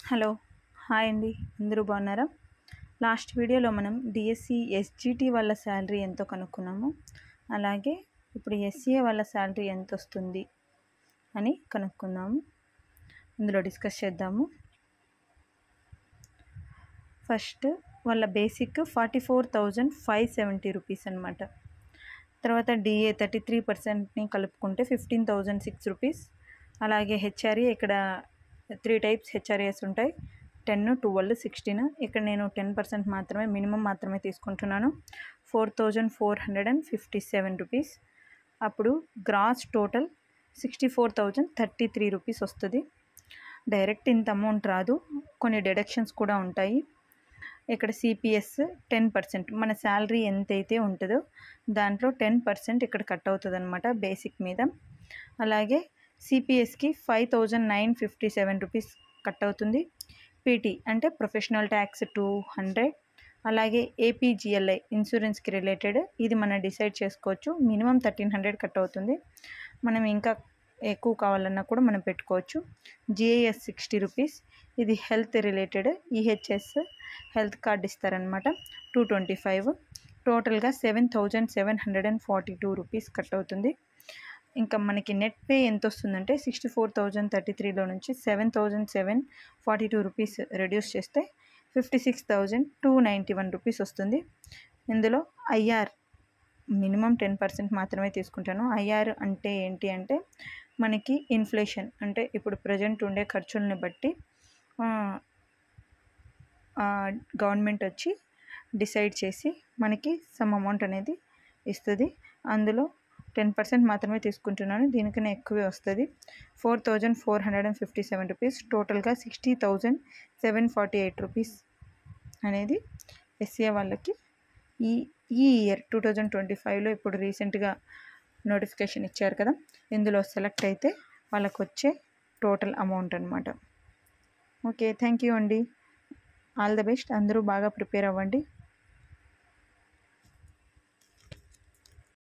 Hello hi అండి, అందరూ బాగున్నారా? లాస్ట్ వీడియోలో మనం డిఎస్సి ఎస్జిటి వాళ్ళ శాలరీ ఎంతో కనుక్కున్నాము. అలాగే ఇప్పుడు ఎస్సిఏ వాళ్ళ శాలరీ ఎంత వస్తుంది అని కనుక్కుందాము. ఇందులో డిస్కస్ చేద్దాము. ఫస్ట్ వాళ్ళ బేసిక్ 44,570 రూపీస్ అనమాట. తర్వాత డిఏ 33%ని కలుపుకుంటే 15,006 రూపీస్. అలాగే హెచ్ఆర్ఏ ఇక్కడ 3 టైప్స్ హెచ్ఆర్ఏస్ ఉంటాయి, 10, 12, 16. ఇక్కడ నేను 10% మాత్రమే, మినిమం మాత్రమే తీసుకుంటున్నాను. 4,457 రూపీస్. అప్పుడు గ్రాస్ టోటల్ 64,033 రూపీస్ వస్తుంది. డైరెక్ట్ ఇంత అమౌంట్ రాదు, కొన్ని డిడక్షన్స్ కూడా ఉంటాయి. ఇక్కడ సిపిఎస్ 10%, మన శాలరీ ఎంతైతే ఉంటుందో దాంట్లో 10% ఇక్కడ కట్ అవుతుంది అనమాట బేసిక్ మీద. అలాగే సిపిఎస్కి 5,957 రూపీస్ కట్ అవుతుంది. పీటీ అంటే ప్రొఫెషనల్ ట్యాక్స్ 200. అలాగే ఏపీజిఎల్ఐ ఇన్సూరెన్స్కి రిలేటెడ్, ఇది మనం డిసైడ్ చేసుకోవచ్చు. మినిమం 1,300 కట్ అవుతుంది. మనం ఇంకా ఎక్కువ కావాలన్నా కూడా మనం పెట్టుకోవచ్చు. జిఐఎస్ 60 రూపీస్, ఇది health related. EHS health card ఇస్తారనమాట, 225. టోటల్గా 7,742 రూపీస్ కట్ అవుతుంది. ఇంకా మనకి నెట్ పే ఎంత వస్తుందంటే 64,033లో నుంచి 7,742 రూపీస్ రెడ్యూస్ చేస్తే 56,291 రూపీస్ వస్తుంది. ఇందులో ఐఆర్ మినిమం 10% మాత్రమే తీసుకుంటాను. ఐఆర్ అంటే ఏంటి అంటే మనకి ఇన్ఫ్లేషన్ అంటే ఇప్పుడు ప్రజెంట్ ఉండే ఖర్చుల్ని బట్టి గవర్నమెంట్ వచ్చి డిసైడ్ చేసి మనకి సమ్ అమౌంట్ అనేది ఇస్తుంది. అందులో 10% మాత్రమే తీసుకుంటున్నాను, దీనికన్నా ఎక్కువే వస్తుంది. 4,457 రూపీస్. టోటల్గా 60,748 రూపీస్ అనేది ఎస్సీఏ వాళ్ళకి ఈ ఇయర్ 2025లో ఇప్పుడు రీసెంట్గా నోటిఫికేషన్ ఇచ్చారు కదా, ఇందులో సెలెక్ట్ అయితే వాళ్ళకు వచ్చే టోటల్ అమౌంట్ అనమాట. ఓకే, థ్యాంక్ యూ అండి. All the best. అందరూ బాగా ప్రిపేర్ అవ్వండి.